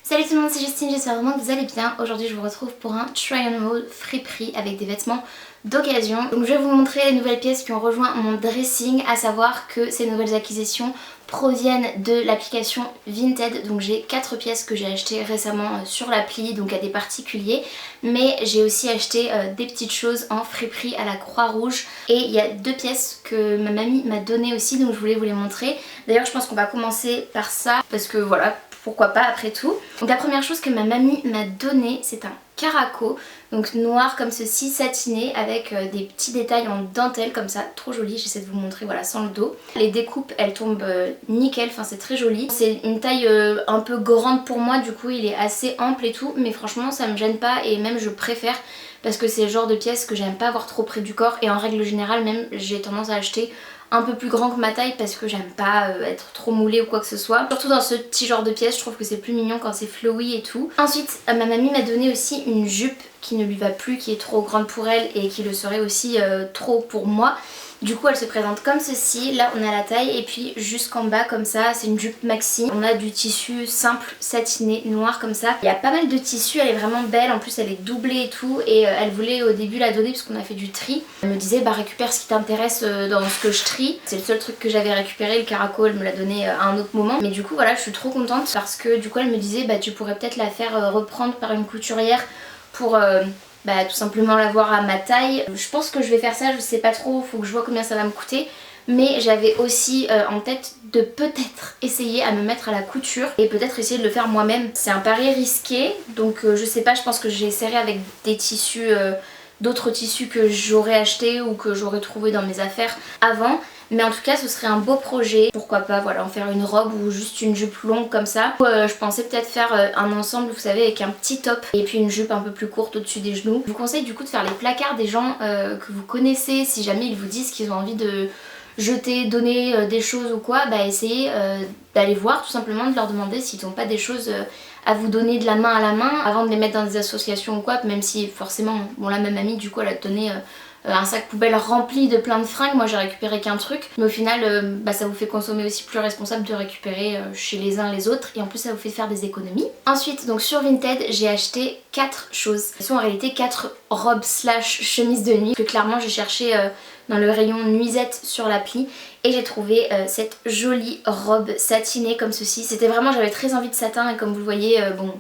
Salut tout le monde, c'est Justine, j'espère vraiment que vous allez bien. Aujourd'hui je vous retrouve pour un try on haul friperie avec des vêtements d'occasion. Donc je vais vous montrer les nouvelles pièces qui ont rejoint mon dressing, à savoir que ces nouvelles acquisitions proviennent de l'application Vinted. Donc j'ai 4 pièces que j'ai achetées récemment sur l'appli, donc à des particuliers, mais j'ai aussi acheté des petites choses en friperie à la Croix-Rouge, et il y a 2 pièces que ma mamie m'a données aussi, donc je voulais vous les montrer. D'ailleurs je pense qu'on va commencer par ça parce que voilà, pourquoi pas après tout. Donc la première chose que ma mamie m'a donnée, c'est un caraco, donc noir comme ceci, satiné, avec des petits détails en dentelle comme ça, trop joli. J'essaie de vous montrer, voilà, sans le dos. Les découpes elles tombent nickel, enfin c'est très joli. C'est une taille un peu grande pour moi, du coup il est assez ample et tout, mais franchement ça me gêne pas et même je préfère, parce que c'est le genre de pièces que j'aime pas avoir trop près du corps, et en règle générale même j'ai tendance à acheter un peu plus grand que ma taille parce que j'aime pas être trop moulée ou quoi que ce soit. Surtout dans ce petit genre de pièces, je trouve que c'est plus mignon quand c'est flowy et tout. Ensuite, ma mamie m'a donné aussi une jupe qui ne lui va plus, qui est trop grande pour elle et qui le serait aussi trop pour moi. Du coup elle se présente comme ceci, là on a la taille et puis jusqu'en bas comme ça, c'est une jupe maxi. On a du tissu simple, satiné, noir comme ça. Il y a pas mal de tissu, elle est vraiment belle, en plus elle est doublée et tout, et elle voulait au début la donner parce qu'on a fait du tri. Elle me disait bah récupère ce qui t'intéresse dans ce que je trie. C'est le seul truc que j'avais récupéré, le caraco elle me l'a donné à un autre moment. Mais du coup voilà, je suis trop contente parce que du coup elle me disait bah tu pourrais peut-être la faire reprendre par une couturière pour... tout simplement l'avoir à ma taille. Je pense que je vais faire ça, je sais pas trop, faut que je vois combien ça va me coûter. Mais j'avais aussi en tête de peut-être essayer à me mettre à la couture et peut-être essayer de le faire moi-même. C'est un pari risqué, donc je sais pas, je pense que j'essaierai avec des tissus, d'autres tissus que j'aurais acheté ou que j'aurais trouvé dans mes affaires avant. Mais en tout cas ce serait un beau projet, pourquoi pas voilà, en faire une robe ou juste une jupe longue comme ça. Je pensais peut-être faire un ensemble, vous savez, avec un petit top et puis une jupe un peu plus courte au-dessus des genoux. Je vous conseille du coup de faire les placards des gens que vous connaissez, si jamais ils vous disent qu'ils ont envie de jeter, donner des choses ou quoi, bah essayez d'aller voir tout simplement, de leur demander s'ils n'ont pas des choses à vous donner de la main à la main avant de les mettre dans des associations ou quoi, même si forcément, bon là ma mamie du coup elle a donné un sac poubelle rempli de plein de fringues, moi j'ai récupéré qu'un truc, mais au final ça vous fait consommer aussi plus responsable de récupérer chez les uns les autres, et en plus ça vous fait faire des économies. Ensuite donc sur Vinted j'ai acheté 4 choses, ce sont en réalité 4 robes slash chemises de nuit, que clairement j'ai cherché dans le rayon nuisette sur l'appli et j'ai trouvé cette jolie robe satinée comme ceci. C'était vraiment, j'avais très envie de satin et comme vous le voyez, bon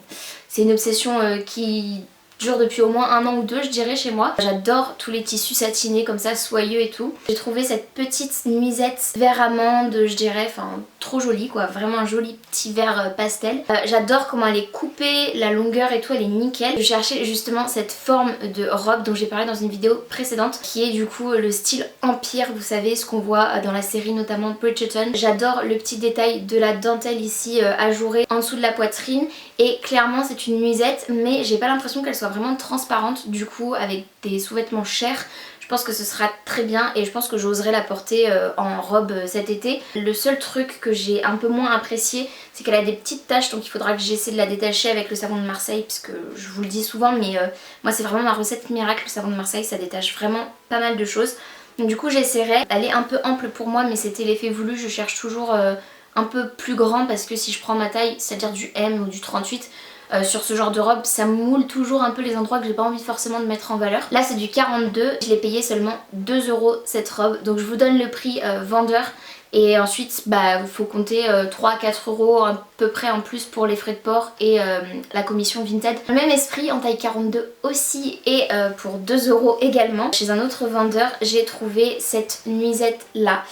c'est une obsession qui dure depuis au moins 1 an ou 2 je dirais chez moi. J'adore tous les tissus satinés comme ça, soyeux et tout. J'ai trouvé cette petite nuisette vert amande je dirais, enfin trop jolie quoi, vraiment un joli petit vert pastel. J'adore comment elle est coupée, la longueur et tout, elle est nickel. Je cherchais justement cette forme de robe dont j'ai parlé dans une vidéo précédente, qui est du coup le style empire, vous savez, ce qu'on voit dans la série notamment Bridgerton. J'adore le petit détail de la dentelle ici ajourée en dessous de la poitrine, et clairement c'est une nuisette mais j'ai pas l'impression qu'elle soit vraiment transparente, du coup avec des sous-vêtements chers je pense que ce sera très bien et je pense que j'oserais la porter en robe cet été. Le seul truc que j'ai un peu moins apprécié, c'est qu'elle a des petites taches, donc il faudra que j'essaie de la détacher avec le savon de Marseille, puisque je vous le dis souvent mais moi c'est vraiment ma recette miracle, le savon de Marseille, ça détache vraiment pas mal de choses. Donc du coup j'essaierai. Elle est un peu ample pour moi mais c'était l'effet voulu, je cherche toujours un peu plus grand parce que si je prends ma taille, c'est-à-dire du M ou du 38, sur ce genre de robe ça moule toujours un peu les endroits que j'ai pas envie forcément de mettre en valeur. Là c'est du 42, je l'ai payé seulement 2 € cette robe, donc je vous donne le prix vendeur. Et ensuite il faut compter 3-4 € à peu près en plus pour les frais de port et la commission Vinted. Le même esprit en taille 42 aussi, et pour 2 € également. Chez un autre vendeur j'ai trouvé cette nuisette là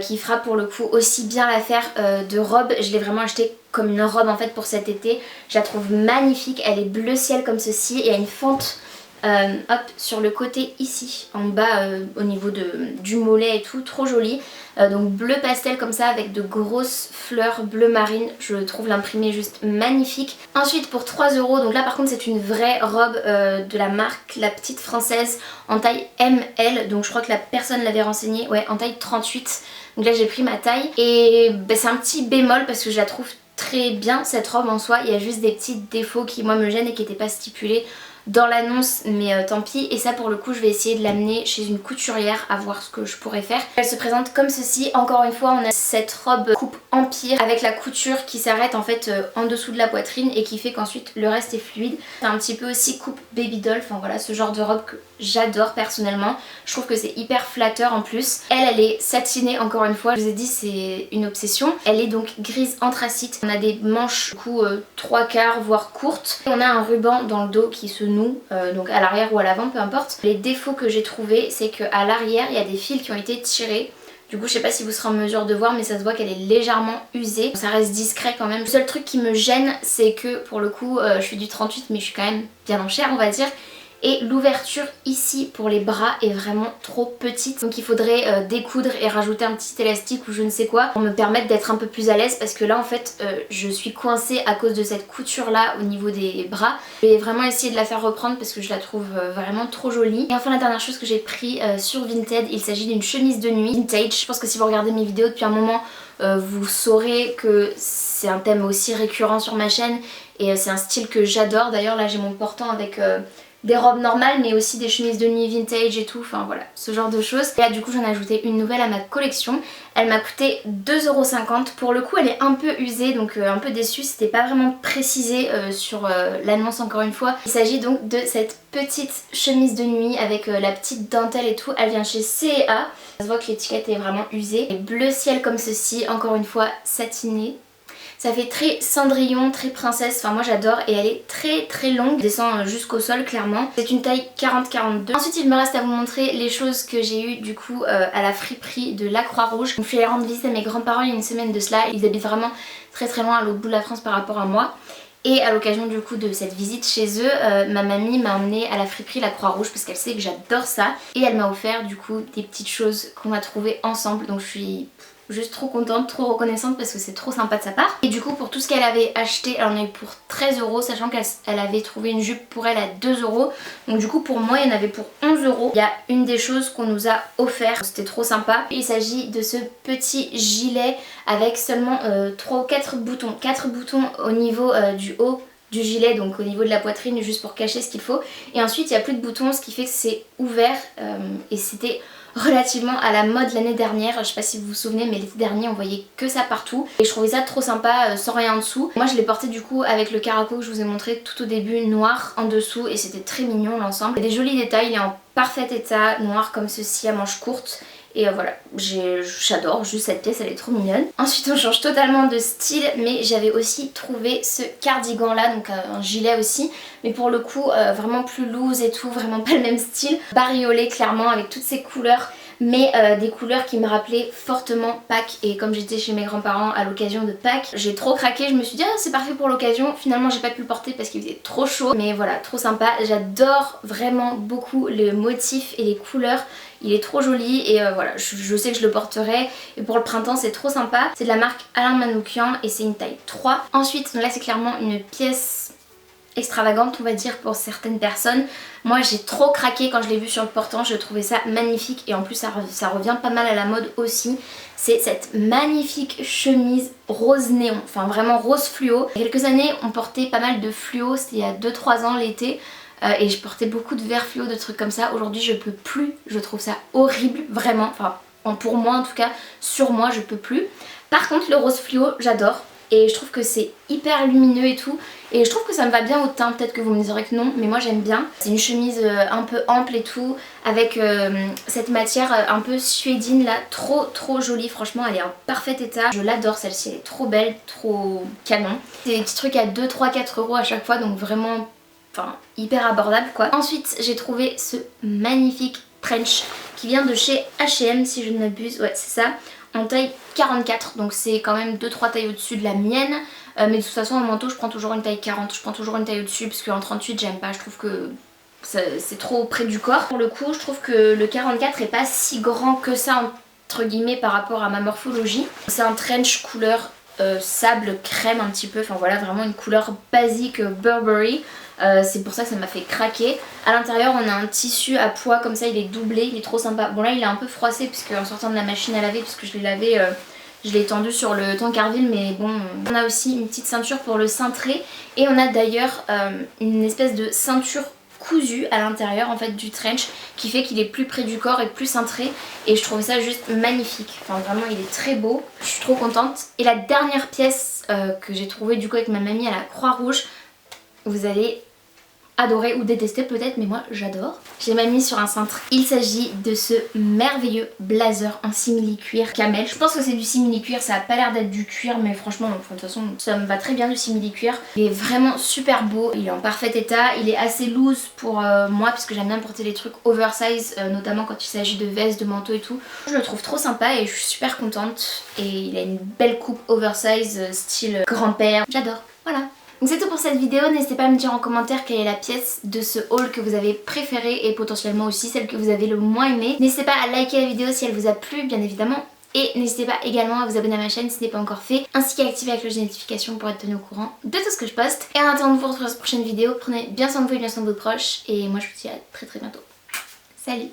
qui fera pour le coup aussi bien l'affaire de robe. Je l'ai vraiment acheté comme une robe en fait pour cet été. Je la trouve magnifique, elle est bleu ciel comme ceci et a une fente hop sur le côté ici en bas au niveau du mollet et tout, trop joli. Donc bleu pastel comme ça avec de grosses fleurs bleu marine, je trouve l'imprimé juste magnifique. Ensuite pour 3 €, donc là par contre c'est une vraie robe de la marque La Petite Française en taille ML, donc je crois que la personne l'avait renseigné, ouais en taille 38. Donc là j'ai pris ma taille et c'est un petit bémol parce que je la trouve très bien cette robe en soi, il y a juste des petits défauts qui moi me gênent et qui n'étaient pas stipulés dans l'annonce, mais tant pis. Et ça pour le coup je vais essayer de l'amener chez une couturière à voir ce que je pourrais faire. Elle se présente comme ceci. Encore une fois on a cette robe coupe empire avec la couture qui s'arrête en fait en dessous de la poitrine et qui fait qu'ensuite le reste est fluide. C'est un petit peu aussi coupe baby doll, enfin voilà ce genre de robe que j'adore personnellement. Je trouve que c'est hyper flatteur en plus. Elle est satinée encore une fois, je vous ai dit c'est une obsession. Elle est donc grise anthracite. On a des manches du coup 3/4 voire courtes. Et on a un ruban dans le dos qui se noue, donc à l'arrière ou à l'avant peu importe. Les défauts que j'ai trouvés c'est qu'à l'arrière il y a des fils qui ont été tirés. Du coup je sais pas si vous serez en mesure de voir mais ça se voit qu'elle est légèrement usée. Ça reste discret quand même. Le seul truc qui me gêne c'est que pour le coup je suis du 38 mais je suis quand même bien en chair on va dire. Et l'ouverture ici pour les bras est vraiment trop petite. Donc il faudrait découdre et rajouter un petit élastique ou je ne sais quoi pour me permettre d'être un peu plus à l'aise. Parce que là en fait je suis coincée à cause de cette couture là au niveau des bras. Je vais vraiment essayer de la faire reprendre parce que je la trouve vraiment trop jolie. Et enfin la dernière chose que j'ai pris sur Vinted, il s'agit d'une chemise de nuit vintage. Je pense que si vous regardez mes vidéos depuis un moment vous saurez que c'est un thème aussi récurrent sur ma chaîne. Et c'est un style que j'adore. D'ailleurs là j'ai mon portant avec... des robes normales mais aussi des chemises de nuit vintage et tout, enfin voilà, ce genre de choses. Et là du coup j'en ai ajouté une nouvelle à ma collection. Elle m'a coûté 2,50 €. Pour le coup elle est un peu usée donc un peu déçue, c'était pas vraiment précisé sur l'annonce encore une fois. Il s'agit donc de cette petite chemise de nuit avec la petite dentelle et tout. Elle vient chez C&A. Ça se voit que l'étiquette est vraiment usée. Et bleu ciel comme ceci, encore une fois satiné. Ça fait très Cendrillon, très princesse, enfin moi j'adore et elle est très longue, elle descend jusqu'au sol clairement. C'est une taille 40-42. Ensuite il me reste à vous montrer les choses que j'ai eues du coup à la friperie de la Croix-Rouge. Je suis allée rendre visite à mes grands-parents il y a une semaine de cela, ils habitent vraiment très loin à l'autre bout de la France par rapport à moi. Et à l'occasion du coup de cette visite chez eux, ma mamie m'a emmenée à la friperie La Croix-Rouge parce qu'elle sait que j'adore ça. Et elle m'a offert du coup des petites choses qu'on a trouvées ensemble, donc je suis... juste trop contente, trop reconnaissante parce que c'est trop sympa de sa part. Et du coup pour tout ce qu'elle avait acheté, elle en a eu pour 13 € sachant qu'elle avait trouvé une jupe pour elle à 2 €. Donc du coup pour moi il y en avait pour 11 €. Il y a une des choses qu'on nous a offert, c'était trop sympa. Il s'agit de ce petit gilet avec seulement 3 ou 4 boutons. 4 boutons au niveau du haut du gilet, donc au niveau de la poitrine juste pour cacher ce qu'il faut. Et ensuite il n'y a plus de boutons ce qui fait que c'est ouvert et c'était... relativement à la mode l'année dernière, je sais pas si vous vous souvenez mais l'été dernier on voyait que ça partout et je trouvais ça trop sympa sans rien en dessous. Moi je l'ai porté du coup avec le caraco que je vous ai montré tout au début, noir en dessous et c'était très mignon l'ensemble. Il y a des jolis détails, il est en parfait état, noir comme ceci à manches courtes. Et voilà, j'adore, juste cette pièce elle est trop mignonne. Ensuite on change totalement de style, mais j'avais aussi trouvé ce cardigan là, donc un gilet aussi. Mais pour le coup vraiment plus loose et tout, vraiment pas le même style. Bariolé clairement avec toutes ces couleurs. Mais des couleurs qui me rappelaient fortement Pâques. Et comme j'étais chez mes grands-parents à l'occasion de Pâques, j'ai trop craqué, je me suis dit ah c'est parfait pour l'occasion. Finalement j'ai pas pu le porter parce qu'il faisait trop chaud. Mais voilà, trop sympa, j'adore vraiment beaucoup le motif et les couleurs. Il est trop joli et voilà, je sais que je le porterai. Et pour le printemps c'est trop sympa. C'est de la marque Alain Manoukian et c'est une taille 3. Ensuite, donc là c'est clairement une pièce extravagante on va dire pour certaines personnes. Moi j'ai trop craqué quand je l'ai vu sur le portant, je trouvais ça magnifique et en plus ça revient pas mal à la mode aussi. C'est cette magnifique chemise rose néon, enfin vraiment rose fluo. Il y a quelques années on portait pas mal de fluo, c'était il y a 2-3 ans l'été. Et je portais beaucoup de vert fluo, de trucs comme ça. Aujourd'hui je peux plus, je trouve ça horrible vraiment, enfin pour moi en tout cas, sur moi je peux plus. Par contre le rose fluo j'adore. Et je trouve que c'est hyper lumineux et tout. Et je trouve que ça me va bien au teint, peut-être que vous me direz que non, mais moi j'aime bien. C'est une chemise un peu ample et tout, avec cette matière un peu suédine là, trop jolie. Franchement elle est en parfait état. Je l'adore celle-ci, elle est trop belle, trop canon. C'est des petits trucs à 2, 3, 4 € à chaque fois, donc vraiment enfin, hyper abordable quoi. Ensuite j'ai trouvé ce magnifique trench qui vient de chez H&M si je ne m'abuse, ouais c'est ça. En taille 44, donc c'est quand même 2-3 tailles au-dessus de la mienne. Mais de toute façon en manteau je prends toujours une taille 40, je prends toujours une taille au-dessus parce qu'en 38 j'aime pas, je trouve que c'est trop près du corps. Pour le coup je trouve que le 44 est pas si grand que ça entre guillemets par rapport à ma morphologie. C'est un trench couleur sable crème un petit peu, enfin voilà vraiment une couleur basique Burberry. C'est pour ça que ça m'a fait craquer. À l'intérieur on a un tissu à pois comme ça, il est doublé, il est trop sympa. Bon là il est un peu froissé puisque en sortant de la machine à laver, puisque je l'ai lavé, je l'ai tendu sur le Tancarville, mais bon. On a aussi une petite ceinture pour le cintrer et on a d'ailleurs une espèce de ceinture cousu à l'intérieur en fait du trench qui fait qu'il est plus près du corps et plus cintré et je trouve ça juste magnifique. Enfin vraiment il est très beau, je suis trop contente. Et la dernière pièce que j'ai trouvée du coup avec ma mamie à la Croix-Rouge, vous allez adorer ou détester peut-être, mais moi j'adore. J'ai même mis sur un cintre. Il s'agit de ce merveilleux blazer en simili-cuir camel. Je pense que c'est du simili-cuir, ça a pas l'air d'être du cuir, mais franchement, de toute façon, ça me va très bien du simili-cuir. Il est vraiment super beau, il est en parfait état, il est assez loose pour moi, puisque j'aime bien porter des trucs oversize, notamment quand il s'agit de vestes, de manteaux et tout. Je le trouve trop sympa et je suis super contente. Et il a une belle coupe oversize, style grand-père. J'adore, voilà. Donc c'est tout pour cette vidéo, n'hésitez pas à me dire en commentaire quelle est la pièce de ce haul que vous avez préférée et potentiellement aussi celle que vous avez le moins aimée. N'hésitez pas à liker la vidéo si elle vous a plu bien évidemment et n'hésitez pas également à vous abonner à ma chaîne si ce n'est pas encore fait ainsi qu'à activer la cloche de notification pour être tenu au courant de tout ce que je poste. Et en attendant de vous retrouver dans cette prochaine vidéo, prenez bien soin de vous et bien soin de vos proches et moi je vous dis à très bientôt. Salut!